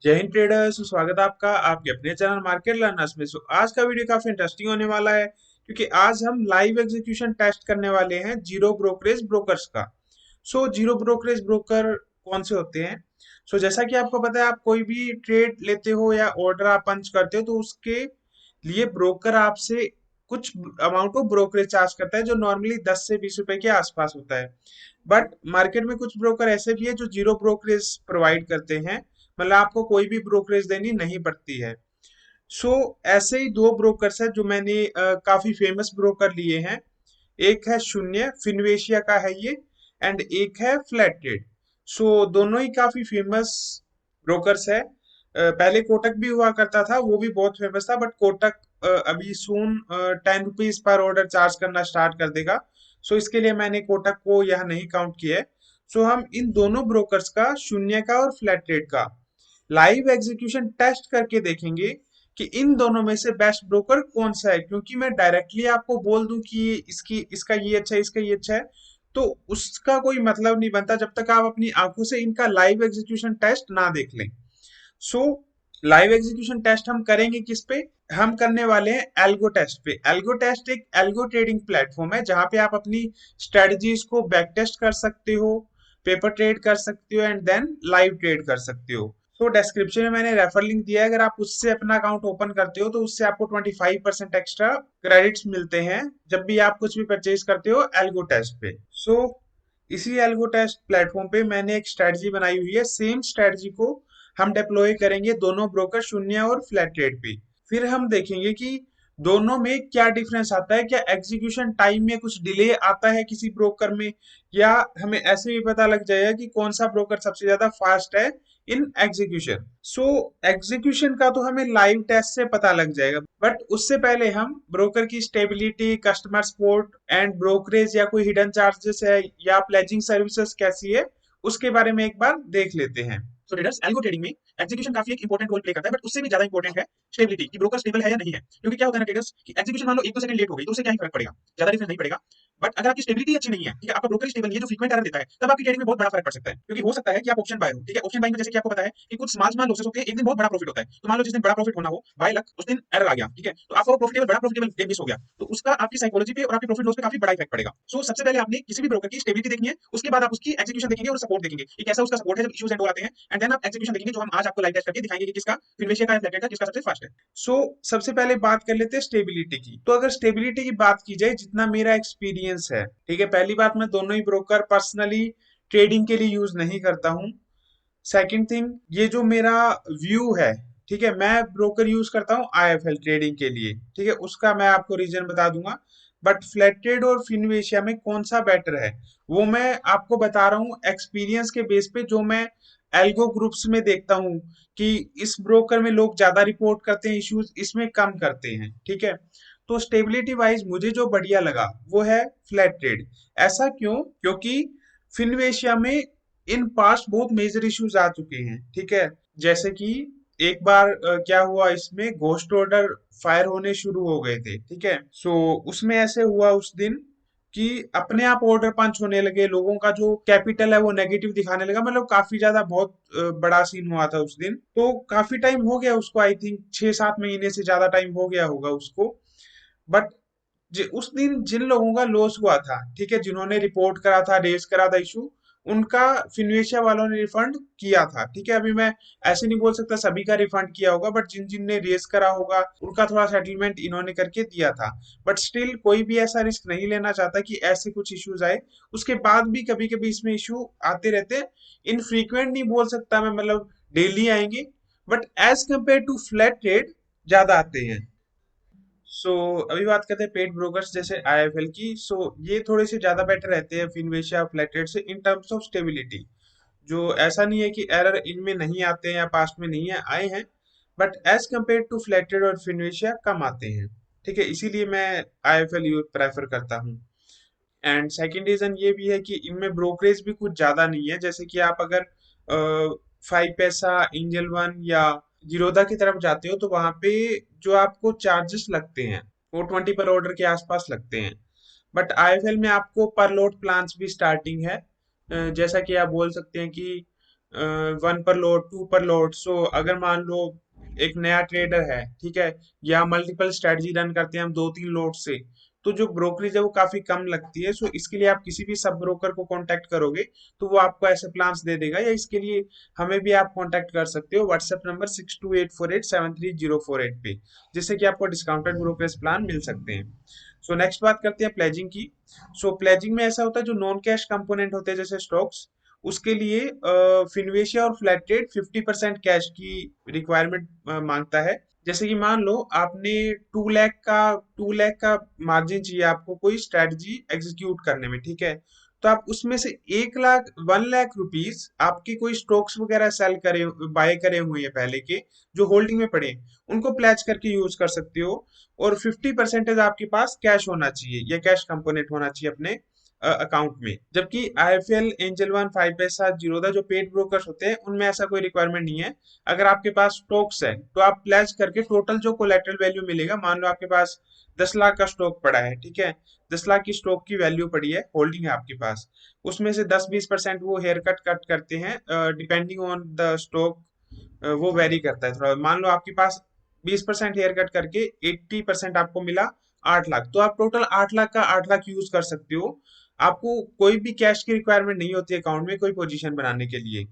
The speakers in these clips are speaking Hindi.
जय हिंद ट्रेडर्स, स्वागत है आपका आपके अपने चैनल मार्केट लर्नर्स में। आज का वीडियो काफी इंटरेस्टिंग होने वाला है क्योंकि आज हम लाइव एग्जीक्यूशन टेस्ट करने वाले हैं जीरो ब्रोकरेज ब्रोकर्स का। जीरो ब्रोकरेज ब्रोकर कौन से होते हैं? जैसा कि आपको पता है, आप कोई भी ट्रेड लेते हो या ऑर्डर आप पंच करते हो तो उसके लिए ब्रोकर आपसे कुछ अमाउंट ऑफ ब्रोकरेज चार्ज करता है, जो नॉर्मली 10 से 20 रुपए के आसपास होता है। बट मार्केट में कुछ ब्रोकर ऐसे भी है जो जीरो ब्रोकरेज प्रोवाइड करते हैं, मतलब आपको कोई भी ब्रोकरेज देनी नहीं पड़ती है। ऐसे ही दो ब्रोकर्स है जो मैंने काफी फेमस ब्रोकर लिए हैं। एक है शून्य, फिनवेशिया का है ये, एंड एक है फ्लैट ट्रेड। दोनों ही काफी फेमस ब्रोकर्स है। पहले कोटक भी हुआ करता था, वो भी बहुत फेमस था, बट कोटक अभी सून 10 रुपीज पर ऑर्डर चार्ज करना स्टार्ट कर देगा। इसके लिए मैंने कोटक को यह नहीं काउंट किया है। हम इन दोनों ब्रोकर्स का, शून्य का और फ्लैट ट्रेड का, लाइव एग्जीक्यूशन टेस्ट करके देखेंगे कि इन दोनों में से बेस्ट ब्रोकर कौन सा है। क्योंकि मैं डायरेक्टली आपको बोल दूं कि इसका ये अच्छा है, इसका ये अच्छा है, तो उसका कोई मतलब नहीं बनता जब तक आप अपनी आंखों से इनका लाइव एग्जीक्यूशन टेस्ट ना देख लें। सो लाइव एग्जीक्यूशन टेस्ट हम करेंगे किस पे? हम करने वाले हैं एल्गो टेस्ट पे। एल्गो टेस्ट एक एल्गो ट्रेडिंग प्लेटफॉर्म है जहां पे आप अपनी स्ट्रेटजीज को बैक टेस्ट कर सकते हो, पेपर ट्रेड कर सकते हो, एंड देन लाइव ट्रेड कर सकते हो। डिस्क्रिप्शन में मैंने रेफर लिंक दिया है, अगर आप उससे अपना अकाउंट ओपन करते हो तो उससे आपको 25% एक्स्ट्रा क्रेडिट्स मिलते हैं जब भी आप कुछ भी परचेज करते हो एल्गो टेस्ट पे। इसी एल्गो टेस्ट प्लेटफॉर्म पे मैंने एक स्ट्रेटजी बनाई हुई है। सेम स्ट्रेटजी को हम डिप्लॉय करेंगे दोनों ब्रोकर शून्य और फ्लैट रेट पे। फिर हम देखेंगे कि दोनों में क्या डिफरेंस आता है, क्या एग्जीक्यूशन टाइम में कुछ डिले आता है किसी ब्रोकर में, या हमें ऐसे भी पता लग जाएगा कि कौन सा ब्रोकर सबसे ज्यादा फास्ट है इन एग्जीक्यूशन। एग्जीक्यूशन का तो हमें लाइव टेस्ट से पता लग जाएगा, बट उससे पहले हम ब्रोकर की stability, customer support and brokerage या कोई हिडन चार्जेस है या प्लेजिंग सर्विसेज कैसी है, उसके बारे में एक बार देख लेते हैं। ट्रेडर्स, एल्गो ट्रेडिंग में एग्जीक्यूशन काफी एक इंपॉर्टेंट रोल प्ले करता है, बट उससे भी ज्यादा इंपॉर्टेंट है स्टेबिलिटी, कि ब्रोकर स्टेबल है या नहीं है। क्योंकि क्या होता है ना ट्रेडर्स, कि एग्जीक्यूशन मान लो 1-2 सेकंड लेट हो गई तो उससे क्या ही फर्क पड़ेगा, ज्यादा डिफरेंस नहीं पड़ेगा। बट अगर आपकी स्टेबिलिटी अच्छी नहीं है, ठीक है, आपका ब्रोकर स्टेबल नहीं है, जो फ्रीक्वेंट एरर देता है, तब आपकी ट्रेडिंग में बहुत बड़ा फर्क पड़ सकता है। क्योंकि हो सकता है कि आप ऑप्शन बायर हो, ठीक है, ऑप्शन बाइंग में जैसे कि आपको पता है कि कुछ स्मॉल स्मॉल लॉसेस होते हैं, एक दिन बहुत बड़ा प्रॉफिट होता है। तो मान लो जिस दिन बड़ा प्रॉफिट होना हो, बाय लक उस दिन एरर आ गया, ठीक है, तो आपका प्रॉफिटेबल बड़ा प्रॉफिटेबल डे मिस हो गया, तो उसका आपकी साइकोलॉजी पे और आपके प्रॉफिट लॉस पे काफी बड़ा इफेक्ट पड़ेगा। सबसे पहले आपने किसी भी ब्रोकर की स्टेबिलिटी देखनी है, उसके बाद आप उसकी एग्जीक्यूशन देखेंगे और सपोर्ट देखेंगे कि कैसा उसका सपोर्ट है जब इश्यूज एंड ऑल आते हैं, एंड देन आप एग्जीक्यूशन देखेंगे, जो हम आज आपको लाइव टेस्ट करके दिखाएंगे कि किसका फिनवेशिया का, फ्लैटेड का, किसका सबसे फास्ट है। सबसे पहले बात कर लेते हैं स्टेबिलिटी की। तो अगर स्टेबिलिटी की बात की जाए, जितना मेरा एक्सपीरियंस है, ठीक है, पहली बात, मैं दोनों ही ब्रोकर पर्सनली ट्रेडिंग के लिए यूज नहीं करता हूँ। सेकंड थिंग, ये जो मेरा व्यू है, ठीक है, मैं ब्रोकर यूज करता हूँ आईएफएल ट्रेडिंग के लिए, ठीक है, उसका मैं आपको रीजन बता दूंगा। बट फ्लैटेड और फिनवेशिया में कौन सा बेटर है, वो मैं आपको बता रहा हूँ एक्सपीरियंस के बेस पे, जो मैं एल्गो ग्रुप्स में देखता हूँ कि इस ब्रोकर में लोग ज्यादा रिपोर्ट करते हैं इश्यूज, इसमें कम करते हैं, ठीक है। तो स्टेबिलिटी वाइज मुझे जो बढ़िया लगा वो है फ्लैट ट्रेड। ऐसा क्यों? क्योंकि फिनवेशिया में इन पास्ट बहुत मेजर इश्यूज आ चुके हैं, ठीक है। जैसे कि एक बार क्या हुआ, इसमें घोस्ट ऑर्डर फायर होने शुरू हो गए थे, ठीक है। उसमें ऐसे हुआ उस दिन कि अपने आप ऑर्डर पंच होने लगे, लोगों का जो कैपिटल है वो नेगेटिव दिखाने लगा, मतलब काफी ज्यादा बहुत बड़ा सीन हुआ था उस दिन। तो काफी टाइम हो गया उसको, आई थिंक 6-7 महीने से ज्यादा टाइम हो गया होगा उसको। बट उस दिन जिन लोगों का लॉस हुआ था, ठीक है, जिन्होंने रिपोर्ट करा था, रेज करा था इशू, उनका फिनवेशिया वालों ने रिफंड किया था, ठीक है। अभी मैं ऐसे नहीं बोल सकता सभी का रिफंड किया होगा, बट जिन जिन ने रेज करा होगा उनका थोड़ा सेटलमेंट इन्होंने करके दिया था। बट स्टिल कोई भी ऐसा रिस्क नहीं लेना चाहता कि ऐसे कुछ इश्यूज आए। उसके बाद भी कभी कभी इसमें इशू आते रहते हैं। इनफ्रीक्वेंट नहीं बोल सकता मैं, मतलब डेली आएंगे, but as compare to Flattrade ज्यादा आते हैं। अभी बात करते हैं पेड ब्रोकर्स जैसे आईएफएल की। ये थोड़े से ज्यादा बेटर रहते हैं फिनवेशिया फ्लैटेड से इन टर्म्स ऑफ स्टेबिलिटी। जो ऐसा नहीं है कि एरर इनमें नहीं आते हैं या पास्ट में नहीं है, आए हैं, but as compare to Flattrade और फिनवेशिया कम आते हैं, ठीक है। इसीलिए मैं आईएफएल यूज प्रेफर करता हूँ। एंड सेकंड रीजन ये भी है कि इनमें ब्रोकरेज भी कुछ ज्यादा नहीं है। जैसे कि आप अगर 5 पैसा, एंजल वन या जीरोधा की तरफ जाते हो तो वहां पे जो आपको चार्जेस लगते हैं वो 20 पर ऑर्डर के आसपास लगते हैं। बट आईएफएल में आपको पर लोड प्लान्स भी स्टार्टिंग है। जैसा कि आप बोल सकते हैं कि वन पर लोड, टू पर लोड। सो अगर मान लो एक नया ट्रेडर है, ठीक है, या मल्टीपल स्ट्रेटजी रन करते हैं हम दो तीन लोड से, तो जो ब्रोकरेज है वो काफी कम लगती है। सो इसके लिए आप किसी भी सब ब्रोकर को कांटेक्ट करोगे तो वो आपको ऐसे प्लान्स दे देगा, या इसके लिए हमें भी आप कांटेक्ट कर सकते हो व्हाट्सएप नंबर 6284873048 पे, जिससे कि आपको डिस्काउंटेड ब्रोकरेज प्लान मिल सकते हैं। सो नेक्स्ट बात करते हैं प्लेजिंग की। सो प्लेजिंग में ऐसा होता है जो नॉन कैश कंपोनेंट होते हैं जैसे स्टॉक्स, उसके लिए फिनवेशिया और फ्लैट रेट 50% कैश की रिक्वायरमेंट मांगता है। जैसे कि मान लो आपने 2 लाख का मार्जिन चाहिए आपको कोई स्ट्रेटजी एग्जीक्यूट करने में, ठीक है, तो आप उसमें से 1 लाख 1 लाख रुपीज आपके कोई स्टॉक्स वगैरह सेल करे, बाय करे हुए हैं पहले के, जो होल्डिंग में पड़े हैं, उनको प्लेज करके यूज कर सकते हो। और 50% आपके पास कैश होना चाहिए, या कैश कंपोनेंट होना चाहिए अपने अकाउंट में। जबकि आईएफएल, एंजल वन, फाइव पैसा, जीरोधा जो पेड ब्रोकर्स होते हैं उनमें ऐसा कोई रिक्वायरमेंट नहीं है। अगर आपके पास स्टॉक्स है तो आप प्लेज करके टोटल जो कोलेटरल वैल्यू मिलेगा, मान लो आपके पास 10 लाख का स्टॉक पड़ा है, ठीक है, 10 लाख की स्टॉक की वैल्यू पड़ी है, होल्डिंग है आपके पास, उसमें से 10-20% वो हेयर कट कट करते हैं डिपेंडिंग ऑन द स्टॉक। वो वेरी करता है थोड़ा। मान लो आपके पास 20% हेयर कट करके 80% आपको मिला 8 लाख, तो आप टोटल 8 लाख का 8 लाख यूज कर सकते हो। आपको कोई भी कैश की रिक्वायरमेंट नहीं होती अकाउंट में कोई पोजीशन बनाने के लिए।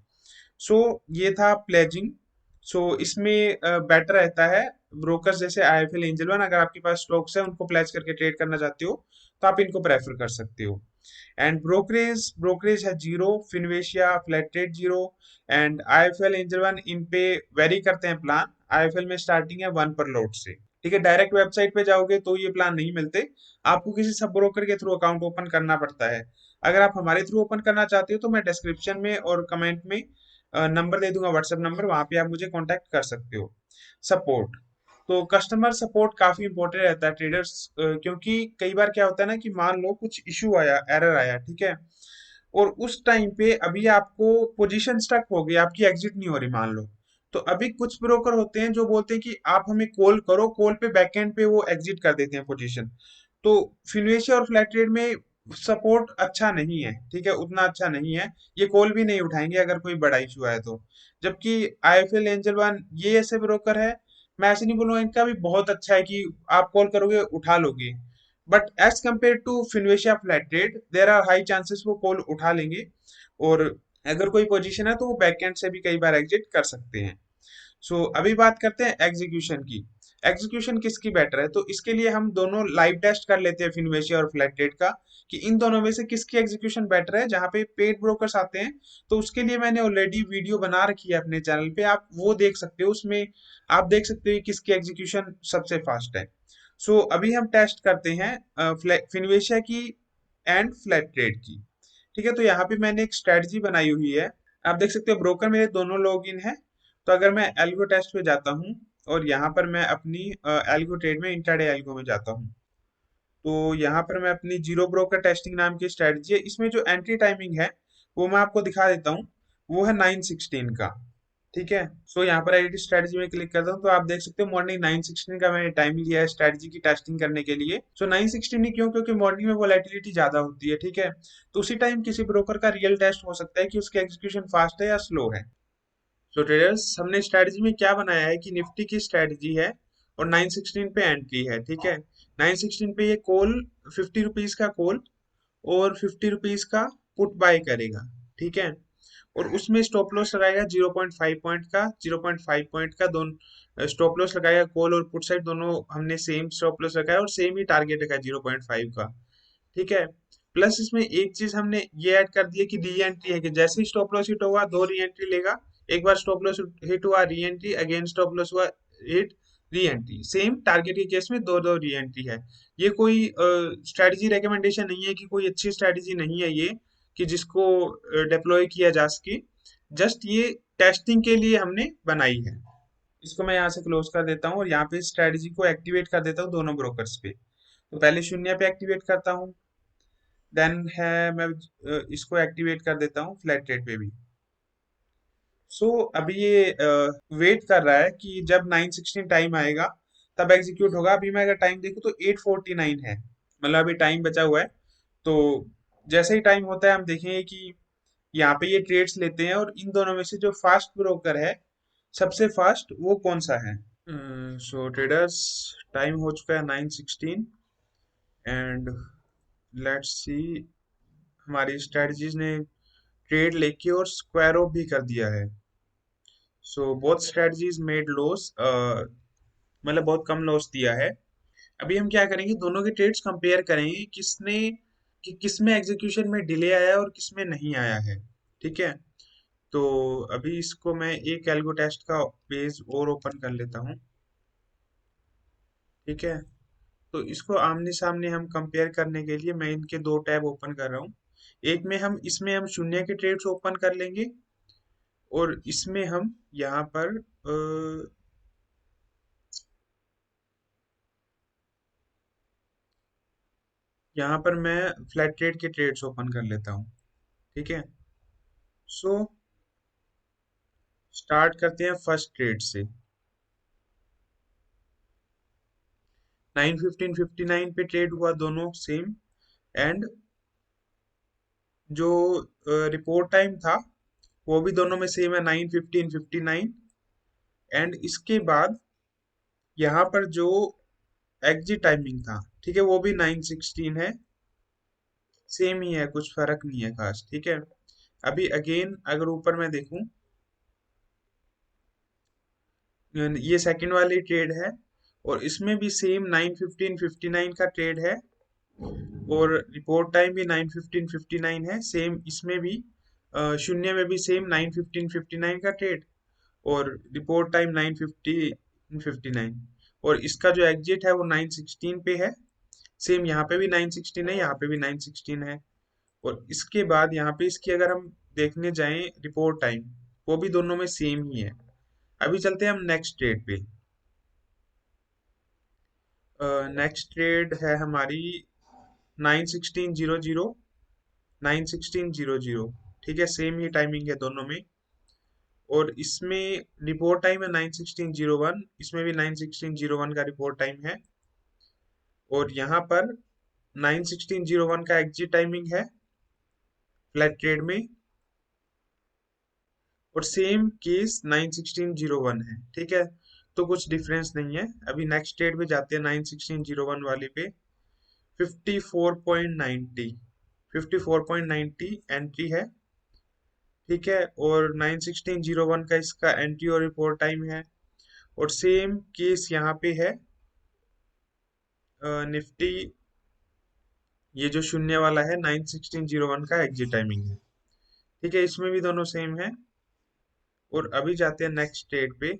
सो ये था प्लेजिंग। सो इसमें बेटर रहता है ब्रोकर जैसे आईएफएल, एंजल वन, अगर आपके पास स्टॉक्स है उनको प्लेज करके ट्रेड करना चाहते हो तो आप इनको प्रेफर कर सकते हो। एंड ब्रोकरेज ब्रोकरेज है zero, Finvasia flat rate zero, and IFL, angel one in पे वेरी करते हैं प्लान। आईएफएल में स्टार्टिंग है 1 पर लोड से, ठीक है। डायरेक्ट वेबसाइट पे जाओगे तो ये प्लान नहीं मिलते, आपको किसी सब ब्रोकर के थ्रू अकाउंट ओपन करना पड़ता है। अगर आप हमारे थ्रू ओपन करना चाहते हो तो मैं डिस्क्रिप्शन में और कमेंट में नंबर दे दूंगा, व्हाट्सएप नंबर, वहां पे आप मुझे कांटेक्ट कर सकते हो। सपोर्ट, तो कस्टमर सपोर्ट काफी इंपॉर्टेंट रहता है ट्रेडर्स, क्योंकि कई बार क्या होता है ना कि मान लो कुछ इशू आया, एरर आया, ठीक है, और उस टाइम पे अभी आपको पोजीशन स्टक हो गई, आपकी एग्जिट नहीं हो रही मान लो, तो अभी कुछ ब्रोकर होते हैं जो बोलते हैं कि आप हमें कॉल करो, कॉल पे बैकएंड पे वो एग्जिट कर देते हैं पोजीशन। तो फिनवेशिया और फ्लैट रेट में सपोर्ट अच्छा नहीं है, ठीक है, उतना अच्छा नहीं है, ये कॉल भी नहीं उठाएंगे अगर कोई बड़ा इशू आए तो। जबकि आईएफएल, एंजल वन, ये ऐसे ब्रोकर है, मैं ऐसे नहीं बोलूंगा, इनका भी बहुत अच्छा है कि आप कॉल करोगे उठा लोगे, but as compare to Finvasia Flattrade there are high chances वो कॉल उठा लेंगे, और अगर कोई पोजीशन है तो वो बैकएंड से भी कई बार एग्जिट कर सकते हैं। सो अभी बात करते हैं एग्जीक्यूशन की। एग्जीक्यूशन किसकी बेटर है, तो इसके लिए हम दोनों लाइव टेस्ट कर लेते हैं फिनवेशिया और फ्लैट रेट का, कि इन दोनों में से किसकी एग्जीक्यूशन बेटर है। जहां पे पेड ब्रोकर्स आते हैं तो उसके लिए मैंने ऑलरेडी वीडियो बना रखी है अपने चैनल पे, आप वो देख सकते हो, उसमें आप देख सकते हो कि किसकी एग्जीक्यूशन सबसे फास्ट है। सो अभी हम टेस्ट करते हैं फिनवेशिया की एंड फ्लैट रेट की, ठीक है। तो यहाँ पे मैंने एक स्ट्रेटजी बनाई हुई है, आप देख सकते हो ब्रोकर मेरे दोनों लॉग इन है। तो अगर मैं एल्गो टेस्ट पे जाता हूँ और यहाँ पर मैं अपनी एल्गो ट्रेड में इंट्राडे एल्गो में जाता हूँ, तो यहाँ पर मैं अपनी जीरो ब्रोकर टेस्टिंग नाम की स्ट्रेटजी है, इसमें जो एंट्री टाइमिंग है वो मैं आपको दिखा देता हूँ, वो है 9:16 का, ठीक है। सो यहाँ पर एडिट स्ट्रेटजी में क्लिक करता हूँ तो आप देख सकते हो मॉर्निंग 9:16 का मैंने टाइम लिया है स्ट्रेटजी की टेस्टिंग करने के लिए। सो 9:16 ही क्यों, क्योंकि मॉर्निंग में वोलेटिलिटी ज्यादा होती है, ठीक है, तो उसी टाइम किसी ब्रोकर का रियल टेस्ट हो सकता है कि उसकी एग्जीक्यूशन फास्ट है या स्लो है। तो ट्रेडर्स हमने स्ट्रेटजी में क्या बनाया है कि निफ्टी की स्ट्रेटजी है और 9:16 पे एंट्री है, ठीक है। 9:16 पे ये कॉल, 50 रुपीज का कॉल और 50 रुपीज का पुट बाय करेगा, ठीक है, और उसमें स्टॉप लॉस लगाएगा 0.5 पॉइंट का, 0.5 पॉइंट का दोनों स्टॉप लॉस लगाएगा, कॉल और पुट साइड दोनों हमने सेम स्टॉप लॉस लगाया और सेम ही टारगेट रखा है 0.5 का, ठीक है। प्लस इसमें एक चीज हमने ये ऐड कर दी है कि री एंट्री है, कि जैसे ही स्टॉप लॉस हिट होगा दो री एंट्री लेगा, एक बार स्टॉप लॉस हिट हुआ re entry, again stop loss हुआ hit, re entry, same target के केस में दो दो री एंट्री है। ये कोई स्ट्रेटजी रिकमेंडेशन नहीं है, कि कोई अच्छी स्ट्रेटजी नहीं है ये कि जिसको डिप्लॉय किया जा सके, जस्ट ये टेस्टिंग के लिए हमने बनाई है। इसको मैं यहाँ से क्लोज कर देता हूँ और यहाँ पे स्ट्रेटजी को एक्टिवेट कर देता हूँ दोनों ब्रोकर्स पे। तो पहले शून्य पे एक्टिवेट करता हूँ, देन है मैं इसको एक्टिवेट कर देता हूँ फ्लैट रेट पे भी। सो अभी ये वेट कर रहा है कि जब 9:16 टाइम आएगा तब एग्जीक्यूट होगा। अभी मैं अगर टाइम देखूँ तो 8:49 है, मतलब अभी टाइम बचा हुआ है। तो जैसे ही टाइम होता है हम देखेंगे कि यहाँ पे ये ट्रेड्स लेते हैं और इन दोनों में से जो फास्ट ब्रोकर है, सबसे फास्ट, वो कौन सा है। सो ट्रेडर्स, टाइम हो चुका है 9:16 एंड लेट्स सी, हमारी स्ट्रेटजीज ने ट्रेड लेके और स्क्वायर ऑफ भी कर दिया है। So both strategies made loss, मतलब बहुत कम लॉस दिया है। अभी हम क्या करेंगे, दोनों के ट्रेड्स कंपेयर करेंगे, किसमें एग्जीक्यूशन में डिले आया है और किसमें नहीं आया है। ठीक है, तो अभी इसको मैं एक एल्गो टेस्ट का पेज और ओपन कर लेता हूँ। ठीक है, तो इसको आमने सामने हम कंपेयर करने के लिए मैं इनके दो टैब ओपन कर रहा हूँ। एक में हम इसमें हम शून्य के ट्रेड्स ओपन कर लेंगे और इसमें हम यहाँ पर यहाँ पर मैं फ्लैट ट्रेड के ट्रेड्स ओपन कर लेता हूँ। ठीक है, सो स्टार्ट करते हैं फर्स्ट ट्रेड से। 9:15:59 पे ट्रेड हुआ, दोनों सेम। एंड जो रिपोर्ट टाइम था वो भी दोनों में सेम है, 9:15:59। एंड इसके बाद यहाँ पर जो एग्जिट टाइमिंग था, ठीक है, वो भी 9:16 है, सेम ही है, कुछ फर्क नहीं है खास। ठीक है, अभी अगेन अगर ऊपर मैं देखूं, ये सेकंड वाली ट्रेड है और इसमें भी सेम 9:15:59 का ट्रेड है और रिपोर्ट टाइम भी 9:15:59 है, सेम इसमें भी शून्य में भी सेम 9:15:59 का ट्रेड और रिपोर्ट टाइम 9:15:59। और इसका जो एग्जिट है वो 9:16 पे है, सेम यहाँ पे भी 9:16 है, यहाँ पे भी 9:16 है। और इसके बाद यहाँ पे इसकी अगर हम देखने जाएं रिपोर्ट टाइम, वो भी दोनों में सेम ही है। अभी चलते हैं हम नेक्स्ट ट्रेड पे। नेक्स्ट ट्रेड है हमारी 9:16:00, 9:16:00। ठीक है, सेम ही टाइमिंग है दोनों में। और इसमें रिपोर्ट टाइम है 9:16:01, इसमें भी 9:16:01 का रिपोर्ट टाइम है। और यहाँ पर 9:16:01 का एग्जिट टाइमिंग है फ्लैट ट्रेड में और सेम केस 9:16:01 है। ठीक है, तो कुछ डिफरेंस नहीं है। अभी नेक्स्ट ट्रेड पे जाते हैं, 9:16:01 वाले पे। 54.90, 54.90 एंट्री है। ठीक है, और 9:16:01 का इसका एंट्री और रिपोर्ट टाइम है। और सेम केस यहाँ पे है निफ्टी, ये जो शून्य वाला है 9:16:01 का एग्जिट टाइमिंग है। ठीक है, इसमें भी दोनों सेम है। और अभी जाते हैं नेक्स्ट ट्रेड पे।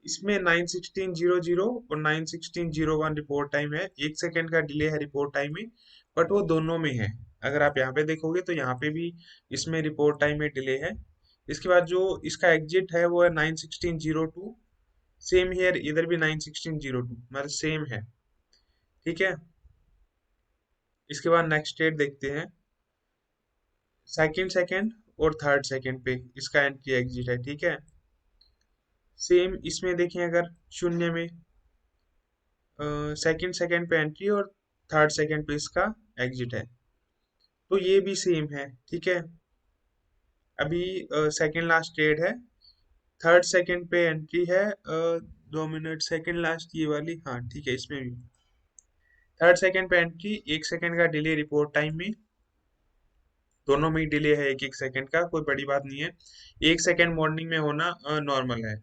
इसमें 9:16:00 और 9:16:01 रिपोर्ट टाइम है, 1 सेकेंड का डिले है रिपोर्ट टाइम में, बट वो दोनों में है। अगर आप यहाँ पे देखोगे तो यहाँ पे भी इसमें रिपोर्ट टाइम में डिले है। इसके बाद जो इसका एग्जिट है वो है 9:16:02, सेम हियर, इधर भी 9:16:02, मतलब सेम है। ठीक है, इसके बाद नेक्स्ट डेट देखते हैं, सेकंड सेकंड और थर्ड सेकंड पे इसका एंट्री एग्जिट है। ठीक है, सेम इसमें देखें, अगर शून्य में सेकंड सेकंड पे एंट्री और थर्ड सेकंड पे इसका एग्जिट है, तो ये भी सेम है। ठीक है, अभी सेकंड लास्ट ट्रेड है, थर्ड सेकंड पे एंट्री है, 2 मिनट, सेकंड लास्ट ये वाली, हाँ ठीक है, इसमें भी थर्ड सेकंड पे एंट्री, 1 सेकंड का डिले रिपोर्ट टाइम में, दोनों में ही डिले है 1-1 सेकंड का, कोई बड़ी बात नहीं है। 1 सेकंड मॉर्निंग में होना नॉर्मल है।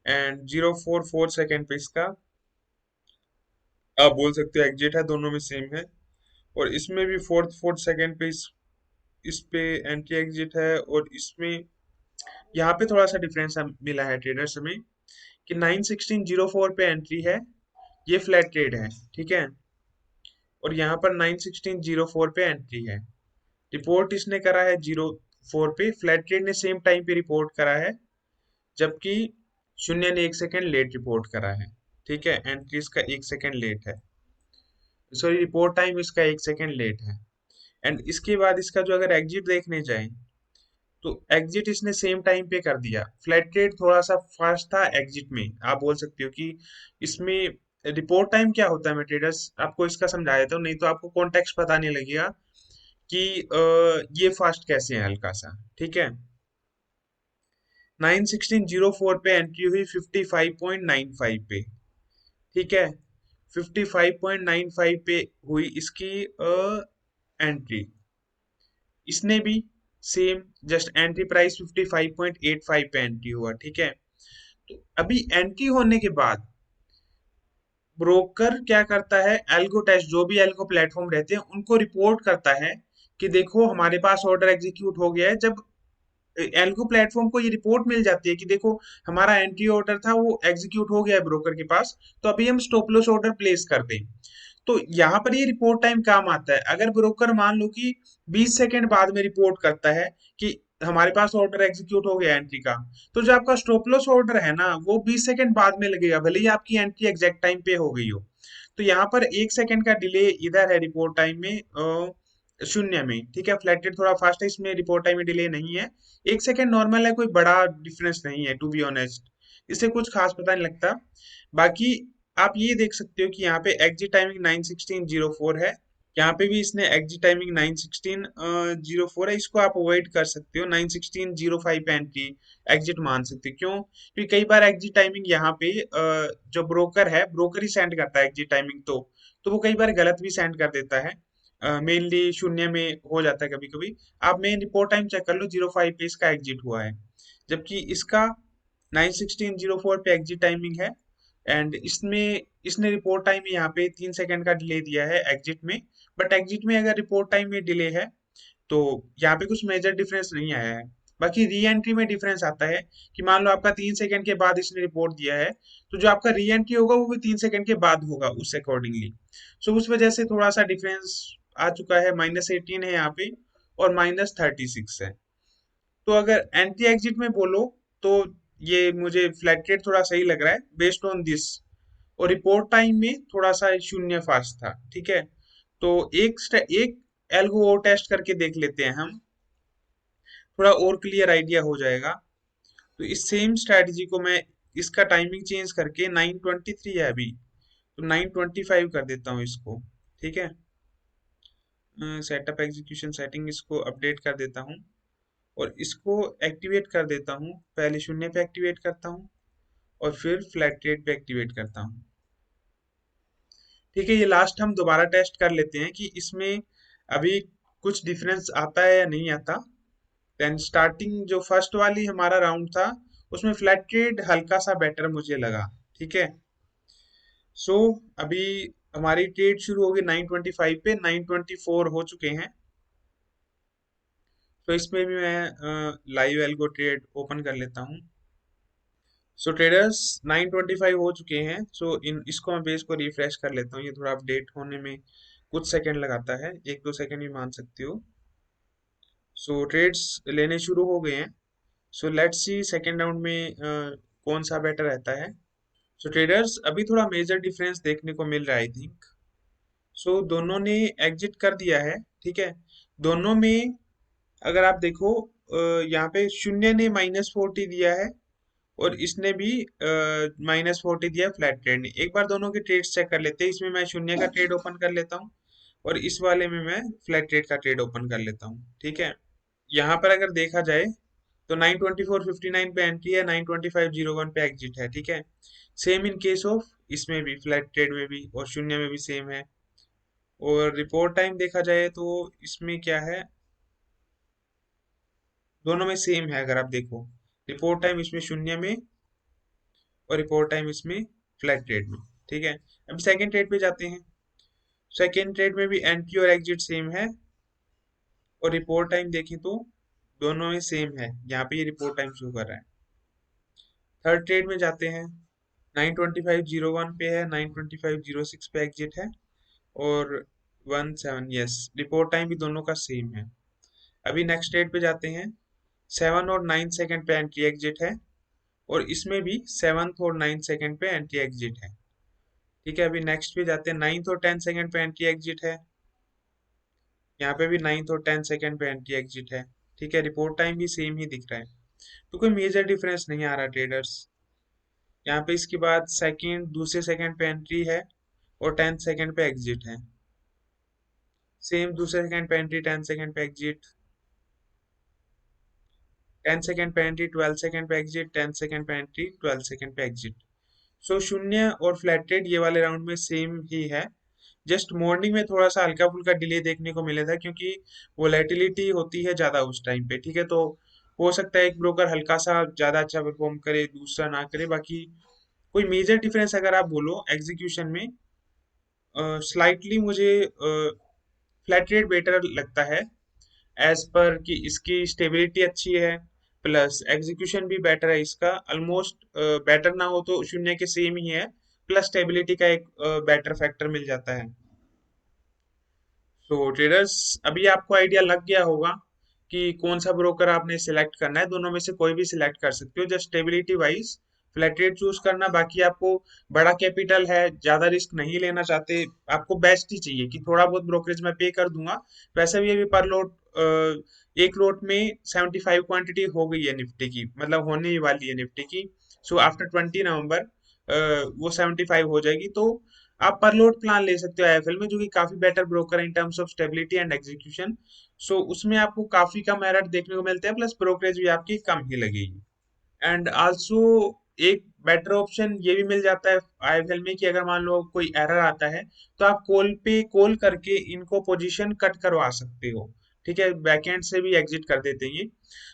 एंड 0.44 सेकंड पे इसका आप बोल सकते हो एग्जिट है, दोनों में सेम है। और इसमें भी फोर्थ फोर्थ सेकंड पे इस पे एंट्री एग्जिट है। और इसमें यहाँ पे थोड़ा सा डिफरेंस मिला है ट्रेडर्स में कि 9:16:04 पे एंट्री है, ये फ्लैट ट्रेड है। ठीक है, और यहाँ पर 9:16:04 पे एंट्री है, रिपोर्ट इसने करा है 04 पे, फ्लैट ट्रेड ने सेम टाइम पे रिपोर्ट करा है, जबकि शून्य ने 1 सेकंड लेट रिपोर्ट करा है। ठीक है, एंट्री इसका 1 सेकंड लेट है, सॉरी रिपोर्ट टाइम इसका 1 सेकंड लेट है। एंड इसके बाद इसका जो अगर एग्जिट देखने जाए तो एग्जिट इसने सेम टाइम पे कर दिया। फ्लैट ट्रेड थोड़ा सा फास्ट था एग्जिट में, आप बोल सकते हो कि इसमें रिपोर्ट टाइम क्या होता है, मैं ट्रेडर्स आपको इसका समझा देता हूँ, नहीं तो आपको कॉन्टेक्स्ट पता नहीं लगेगा कि ये फास्ट कैसे है हल्का सा, ठीक है। 9/16/04 पे एंट्री हुई 55.95 पे, ठीक है। 55.95 पे हुई इसकी एंट्री। इसने भी सेम जस्ट एंट्री प्राइस 55.85 पे एंट्री हुआ, ठीक है। तो अभी एंट्री होने के बाद ब्रोकर क्या करता है, एल्गो टेस्ट जो भी एल्गो प्लेटफॉर्म रहते हैं उनको रिपोर्ट करता है कि देखो हमारे पास ऑर्डर एग्जीक्यूट हो गया है। जब एल्गो प्लेटफॉर्म को ये रिपोर्ट मिल जाती है कि देखो हमारा एंट्री ऑर्डर था वो एग्जीक्यूट हो गया है ब्रोकर के पास, तो अभी हम स्टॉप लॉस ऑर्डर प्लेस कर दें। तो यहाँ पर ये रिपोर्ट टाइम काम आता है। अगर ब्रोकर मान लो कि 20 सेकंड बाद में रिपोर्ट करता है कि हमारे पास ऑर्डर एग्जीक्यूट हो गया एंट्री का, तो जो आपका स्टॉप लॉस ऑर्डर है ना वो 20 सेकंड बाद में लगेगा, भले ही आपकी एंट्री एग्जैक्ट टाइम पे हो गई हो। तो यहाँ पर 1 सेकंड का डिले इधर है रिपोर्ट टाइम में, शून्य में, ठीक है। फ्लैट रेट थोड़ा फास्ट है, इसमें रिपोर्ट टाइम में डिले नहीं है। 1 सेकंड नॉर्मल है, कोई बड़ा डिफरेंस नहीं है टू बी ऑनेस्ट, इससे कुछ खास पता नहीं लगता। बाकी आप ये देख सकते हो कि यहाँ पे एग्जिट टाइमिंग 9/16/04 है। यहाँ पे भी इसने एग्जिट टाइमिंग 9/16/04 है, इसको आप अवॉइड कर सकते हो। 9/16/05 पे एंट्री एग्जिट मान सकते हो, क्यों? क्योंकि कई बार एग्जिट टाइमिंग यहाँ पे जो ब्रोकर है, ब्रोकर ही सेंड करता है एग्जिट टाइमिंग, तो वो कई बार गलत भी सेंड कर देता है। मेनली शून्य में हो जाता है कभी कभी। आप मेन रिपोर्ट टाइम चेक कर लो, 05 पे इसका एग्जिट हुआ है, जबकि इसका 9/16/04 पे एग्जिट टाइमिंग है। एंड इसमें इसने रिपोर्ट टाइम यहाँ पे 3 सेकंड का डिले दिया है एग्जिट में। बट एग्जिट में अगर रिपोर्ट टाइम में डिले है तो यहाँ पे कुछ मेजर डिफरेंस नहीं आया है। बाकी री एंट्री में डिफरेंस आता है कि मान लो आपका 3 सेकंड के बाद इसने रिपोर्ट दिया है, तो जो आपका री एंट्री होगा वो भी 3 सेकंड के बाद होगा उस अकॉर्डिंगली। सो उस वजह से थोड़ा सा डिफरेंस आ चुका है। -18 है यहाँ पे और -36 है। तो अगर एंटी एग्जिट में बोलो तो ये मुझे फ्लैट रेट थोड़ा सही लग रहा है बेस्ड ऑन दिस। और रिपोर्ट टाइम में थोड़ा सा शून्य फास्ट था, ठीक है। तो एक एल्गो और टेस्ट करके देख लेते हैं हम, थोड़ा और क्लियर आइडिया हो जाएगा। तो इस सेम स्ट्रेटजी को मैं इसका टाइमिंग चेंज करके 9:23 है अभी, तो 9:25 कर देता हूँ इसको, ठीक है। सेटअप एग्जीक्यूशन सेटिंग इसको अपडेट कर देता हूँ और इसको एक्टिवेट कर देता हूँ। पहले शून्य पे एक्टिवेट करता हूँ और फिर फ्लैट रेट पे एक्टिवेट करता हूँ, ठीक है। ये लास्ट हम दोबारा टेस्ट कर लेते हैं कि इसमें अभी कुछ डिफरेंस आता है या नहीं आता। देन स्टार्टिंग जो फर्स्ट वाली हमारा राउंड था उसमें फ्लैट ट्रेड हल्का सा बेटर मुझे लगा, ठीक है। सो अभी हमारी ट्रेड शुरू होगी 9:25 पे, 9:24 हो चुके हैं। तो इसमें भी मैं लाइव एल्गो ट्रेड ओपन कर लेता हूँ। सो ट्रेडर्स 9:25 हो चुके हैं। सो इन इसको मैं पेज को रिफ्रेश कर लेता हूँ, ये थोड़ा अपडेट होने में कुछ सेकंड लगाता है, 1-2 सेकंड भी मान सकते हो। सो ट्रेड्स लेने शुरू हो गए हैं। So let's see second round में कौन सा बेटर रहता है। सो ट्रेडर्स अभी थोड़ा मेजर डिफरेंस देखने को मिल रहा है आई थिंक। सो दोनों ने एग्जिट कर दिया है, ठीक है। दोनों में अगर आप देखो यहाँ पे शून्य ने -40 दिया है और इसने भी -40 दिया फ्लैट ट्रेड ने। एक बार दोनों के ट्रेड्स चेक कर लेते हैं। इसमें मैं शून्य का ट्रेड ओपन कर लेता हूँ और इस वाले में मैं फ्लैट ट्रेड का ट्रेड ओपन कर लेता हूँ, ठीक है। यहाँ पर अगर देखा जाए तो 9:24:59 पे एंट्री है, 9:25:01 पे एग्जिट है, ठीक है। सेम इन केस ऑफ इसमें भी फ्लैट ट्रेड में भी और शून्य में भी सेम है। और रिपोर्ट टाइम देखा जाए तो इसमें क्या है, दोनों में सेम है। अगर आप देखो रिपोर्ट टाइम इसमें शून्य में और रिपोर्ट टाइम इसमें फ्लैट ट्रेड में, ठीक है। अब सेकंड ट्रेड पे जाते हैं। सेकंड ट्रेड में भी एंट्री और एग्जिट सेम है और रिपोर्ट टाइम देखें तो दोनों में सेम है, यहाँ पे ये रिपोर्ट टाइम शो कर रहा है। थर्ड ट्रेड में जाते हैं। 9:25:01 पे है, 9:25:06 पे एग्जिट है और 17, यस रिपोर्ट टाइम भी दोनों का सेम है। अभी नेक्स्ट ट्रेड पे जाते हैं। 7 और 9 सेकंड पे एंट्री एग्जिट है और इसमें भी 7 और 9 सेकंड पे एंट्री एग्जिट है, ठीक है। अभी नेक्स्ट पे जाते हैं। 9 और 10 सेकंड पे एंट्री एग्जिट है, यहाँ पे भी 9 और 10 सेकंड पे एंट्री एग्जिट है, ठीक है। रिपोर्ट टाइम भी सेम ही दिख रहा है, तो कोई मेजर डिफरेंस नहीं आ रहा ट्रेडर्स। यहाँ पे इसके बाद दूसरे सेकंड पे एंट्री है और 10 सेकंड पे एग्जिट है। सेम दूसरे सेकंड पे एंट्री, 10 सेकंड पे एग्जिट, 10 सेकंड पे एंट्री, 12 सेकंड पे एग्जिट, 10 सेकंड पे एंट्री, 12 सेकंड पे एग्जिट। सो शून्य और फ्लैट रेट ये वाले राउंड में सेम ही है। जस्ट मॉर्निंग में थोड़ा सा हल्का फुल्का डिले देखने को मिला था, क्योंकि वोलेटिलिटी होती है ज्यादा उस टाइम पे, ठीक है। तो हो सकता है एक ब्रोकर हल्का सा ज्यादा अच्छा परफॉर्म करे, दूसरा ना करे। बाकी कोई मेजर डिफरेंस अगर आप बोलो एग्जीक्यूशन में, स्लाइटली मुझे फ्लैट रेट बेटर लगता है, एज पर कि इसकी स्टेबिलिटी अच्छी है, प्लस एग्जीक्यूशन भी बेटर है इसका। ऑलमोस्ट बेटर ना हो तो शून्य के सेम ही है, प्लस स्टेबिलिटी का एक बेटर फैक्टर मिल जाता है। तो ट्रेडर्स, अभी आपको आइडिया लग गया होगा कि कौन सा ब्रोकर आपने सिलेक्ट करना है। दोनों में से कोई भी सिलेक्ट कर सकते हो, just stability wise flat rate choose करना। बाकी आपको बड़ा कैपिटल है, ज्यादा रिस्क नहीं लेना चाहते, आपको बेस्ट ही चाहिए कि थोड़ा बहुत ब्रोकरेज में पे कर दूंगा। वैसे भी अभी पर लोट एक लोट में 75 क्वांटिटी हो गई है निफ्टी की, मतलब होने ही वाली है निफ्टी की। सो आफ्टर 20 नवंबर वो 75 हो जाएगी। तो आप पर लोड प्लान ले सकते हो आईएफएल में, जो कि काफी बेटर ब्रोकर है in terms of stability and execution. So उसमें आपको काफी कम एरर देखने को मिलते हैं, प्लस ब्रोकरेज भी आपकी कम ही लगेगी। एंड आल्सो एक बेटर ऑप्शन ये भी मिल जाता है आईएफएल में कि अगर मान लो कोई एरर आता है, तो आप कॉल पे कॉल करके इनको पोजीशन कट करवा सकते हो, ठीक है। बैकएंड से भी एग्जिट कर देते हैं ये।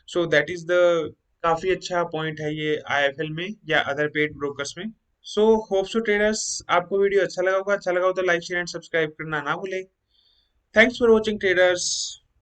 सो दैट इज द काफी अच्छा पॉइंट है ये आईएफएल में या अदर पेड ब्रोकर्स में। सो होप सो ट्रेडर्स, आपको वीडियो अच्छा लगा होगा। अच्छा लगा हो तो लाइक शेयर एंड सब्सक्राइब करना ना भूलें। Thanks for watching traders.